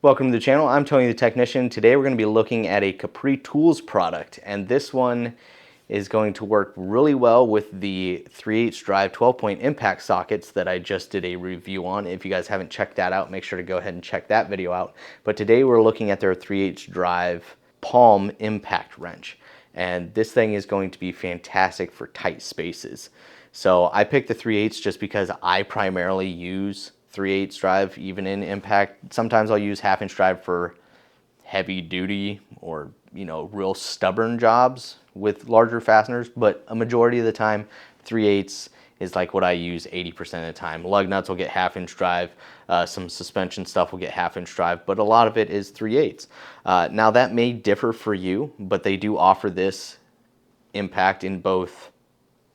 Welcome to the channel. I'm Tony the Technician. Today we're going to be looking at a Capri Tools product, and this one is going to work really well with the 3/8 drive 12-point impact sockets that I just did a review on. If you guys haven't checked that out, make sure to go ahead and check that video out. But today we're looking at their 3/8 drive palm impact wrench, and this thing is going to be fantastic for tight spaces. So I picked the 3/8 just because I primarily use 3/8 drive even in impact. Sometimes I'll use 1/2 inch drive for heavy duty or real stubborn jobs with larger fasteners, but a majority of the time 3/8 is like what I use 80% of the time. Lug nuts will get 1/2 inch drive, some suspension stuff will get 1/2 inch drive, but a lot of it is 3/8. Now that may differ for you, but they do offer this impact in both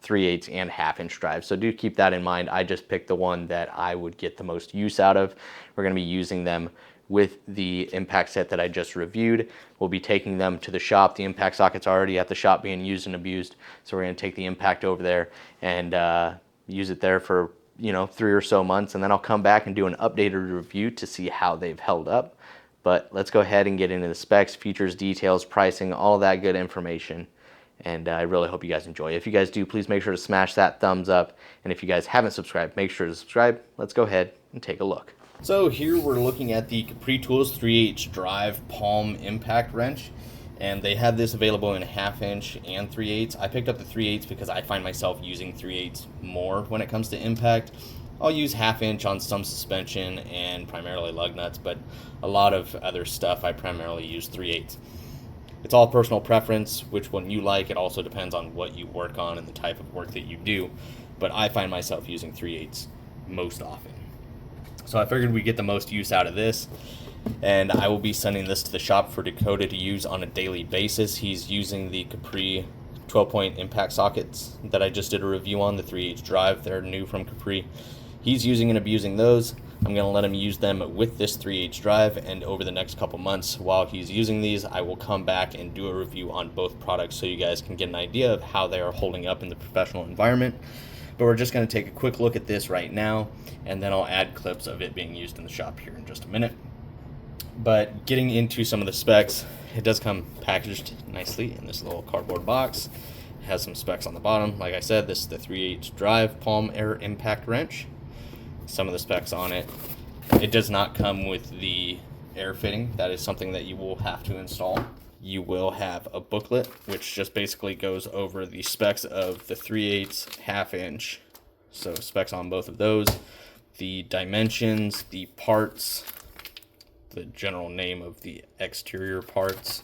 3/8 and 1/2 inch drive. So do keep that in mind. I just picked the one that I would get the most use out of. We're going to be using them with the impact set that I just reviewed. We'll be taking them to the shop. The impact socket's already at the shop being used and abused. So we're going to take the impact over there and use it there for 3 or so months. And then I'll come back and do an updated review to see how they've held up. But let's go ahead and get into the specs, features, details, pricing, all that good information. And I really hope you guys enjoy. If you guys do, please make sure to smash that thumbs up. And if you guys haven't subscribed, make sure to subscribe. Let's go ahead and take a look. So here we're looking at the Capri Tools 3/8 drive palm impact wrench. And they have this available in 1/2 inch and 3/8. I picked up the 3/8 because I find myself using 3/8 more when it comes to impact. I'll use 1/2 inch on some suspension and primarily lug nuts, but a lot of other stuff I primarily use 3/8. It's all personal preference, which one you like. It also depends on what you work on and the type of work that you do. But I find myself using 3/8 most often. So I figured we'd get the most use out of this. And I will be sending this to the shop for Dakota to use on a daily basis. He's using the Capri 12-point impact sockets that I just did a review on, the 3/8 drive. They're new from Capri. He's using and abusing those. I'm going to let him use them with this 3/8 drive, and over the next couple months while he's using these, I will come back and do a review on both products so you guys can get an idea of how they are holding up in the professional environment. But we're just going to take a quick look at this right now, and then I'll add clips of it being used in the shop here in just a minute. But getting into some of the specs, it does come packaged nicely in this little cardboard box. It has some specs on the bottom. Like I said, this is the 3/8 drive palm air impact wrench. Some of the specs on it. It does not come with the air fitting. That is something that you will have to install. You will have a booklet which just basically goes over the specs of the 3/8 1/2 inch. So specs on both of those, the dimensions, the parts, the general name of the exterior parts,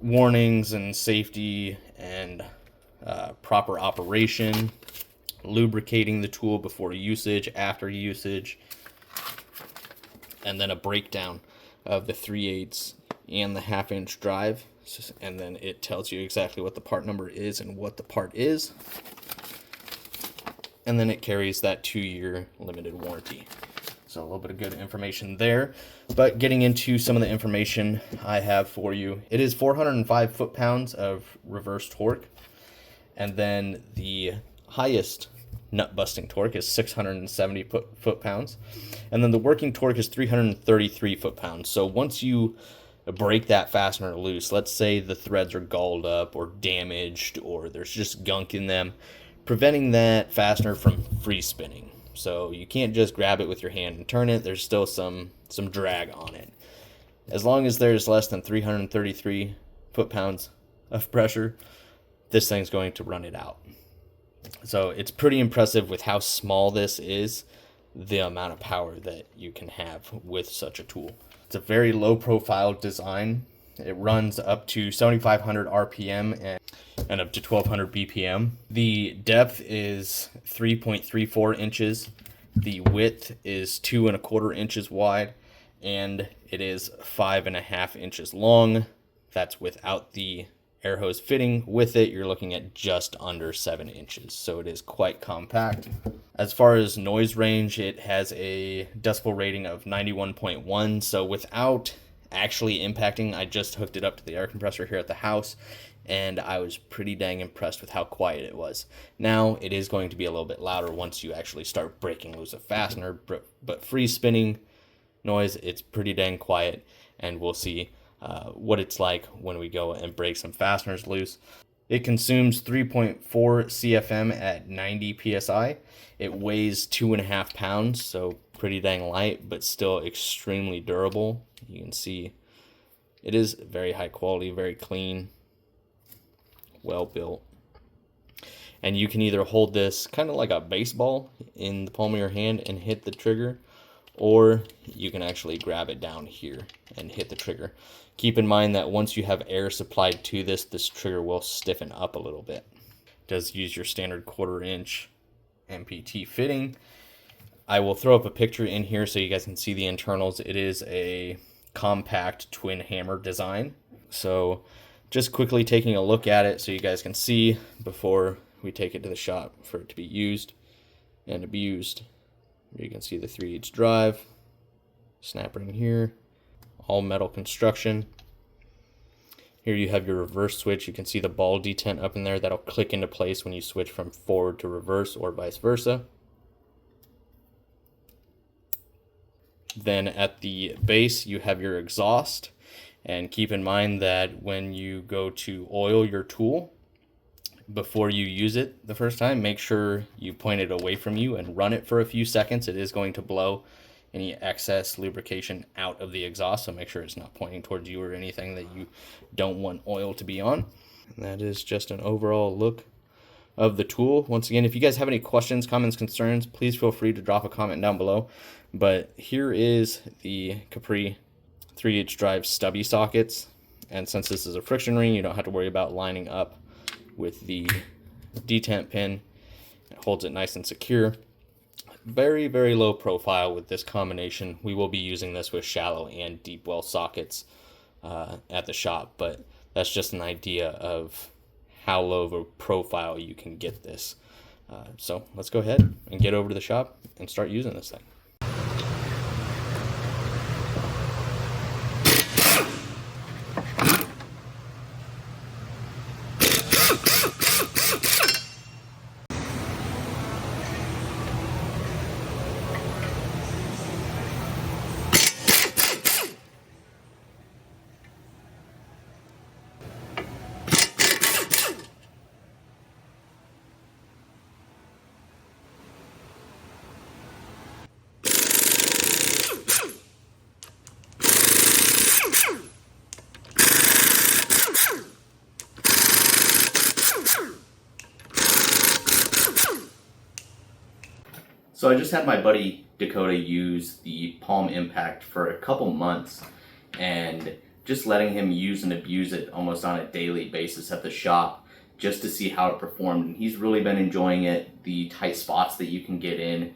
warnings and safety and proper operation, lubricating the tool before usage, after usage, and then a breakdown of the 3/8 and the 1/2 inch drive. And then it tells you exactly what the part number is and what the part is. And then it carries that 2-year limited warranty. So a little bit of good information there. But getting into some of the information I have for you, it is 405 foot-pounds of reverse torque. And then the highest nut busting torque is 670 foot-pounds, and then the working torque is 333 foot-pounds. So once you break that fastener loose, let's say the threads are galled up or damaged or there's just gunk in them, preventing that fastener from free spinning. So you can't just grab it with your hand and turn it. There's still some drag on it. As long as there's less than 333 foot-pounds of pressure, this thing's going to run it out. So it's pretty impressive with how small this is, the amount of power that you can have with such a tool. It's a very low profile design. It runs up to 7,500 RPM and up to 1,200 BPM. The depth is 3.34 inches. The width is 2¼ inches wide, and it is 5½ inches long. That's without the air hose fitting. With it, you're looking at just under 7 inches, so it is quite compact. As far as noise range, it has a decibel rating of 91.1, so without actually impacting, I just hooked it up to the air compressor here at the house, and I was pretty dang impressed with how quiet it was. Now, it is going to be a little bit louder once you actually start breaking loose a fastener, but free spinning noise. It's pretty dang quiet, and we'll see what it's like when we go and break some fasteners loose. It consumes 3.4 CFM at 90 PSI. It weighs 2.5 pounds, so pretty dang light, but still extremely durable. You can see it is very high quality, very clean, well built. And you can either hold this kind of like a baseball in the palm of your hand and hit the trigger, or you can actually grab it down here and hit the trigger. Keep in mind that once you have air supplied to this trigger will stiffen up a little bit. It does use your standard 1/4 inch MPT fitting. I will throw up a picture in here so you guys can see the internals. It is a compact twin hammer design. So just quickly taking a look at it so you guys can see before we take it to the shop for it to be used and abused. You can see the 3/8 drive, snap ring here, all metal construction. Here you have your reverse switch. You can see the ball detent up in there. That'll click into place when you switch from forward to reverse or vice versa. Then at the base, you have your exhaust. And keep in mind that when you go to oil your tool, before you use it the first time, make sure you point it away from you and run it for a few seconds. It is going to blow any excess lubrication out of the exhaust, so make sure it's not pointing towards you or anything that you don't want oil to be on. And that is just an overall look of the tool. Once again, if you guys have any questions, comments, concerns, please feel free to drop a comment down below. But here is the Capri 3/8 drive stubby sockets, and since this is a friction ring, you don't have to worry about lining up with the detent pin. It holds it nice and secure. Very, very low profile with this combination. We will be using this with shallow and deep well sockets at the shop, but that's just an idea of how low of a profile you can get this. So let's go ahead and get over to the shop and start using this thing. So I just had my buddy Dakota use the Palm Impact for a couple months, and just letting him use and abuse it almost on a daily basis at the shop just to see how it performed. And he's really been enjoying it, the tight spots that you can get in,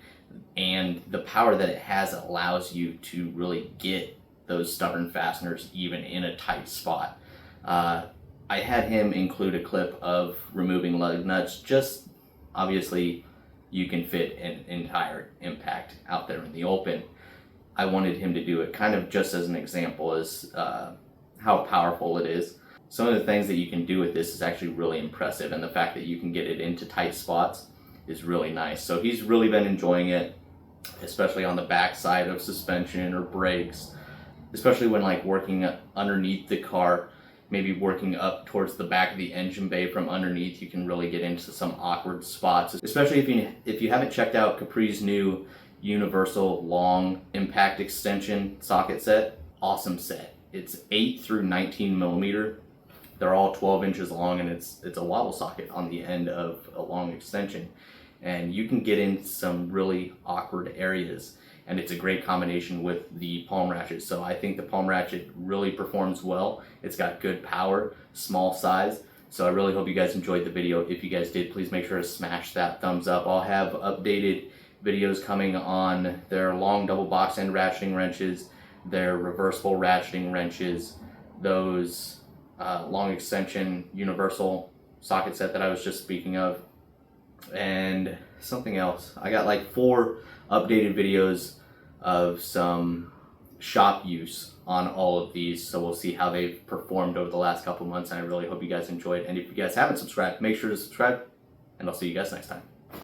and the power that it has allows you to really get those stubborn fasteners even in a tight spot. I had him include a clip of removing lug nuts. Just obviously you can fit an entire impact out there in the open. I wanted him to do it kind of just as an example as how powerful it is. Some of the things that you can do with this is actually really impressive, and the fact that you can get it into tight spots is really nice. So he's really been enjoying it, especially on the back side of suspension or brakes, especially when like working underneath the car, maybe working up towards the back of the engine bay from underneath. You can really get into some awkward spots, especially if you haven't checked out Capri's new universal long impact extension socket set. Awesome set. It's 8 through 19 millimeter. They're all 12 inches long, and it's a wobble socket on the end of a long extension, and you can get in some really awkward areas. And it's a great combination with the palm ratchet. So I think the palm ratchet really performs well. It's got good power, small size. So I really hope you guys enjoyed the video. If you guys did, please make sure to smash that thumbs up. I'll have updated videos coming on their long double box end ratcheting wrenches, their reversible ratcheting wrenches, those long extension universal socket set that I was just speaking of, and something else. I got like 4 updated videos of some shop use on all of these, so we'll see how they've performed over the last couple months, and I really hope you guys enjoyed. And if you guys haven't subscribed, make sure to subscribe, and I'll see you guys next time.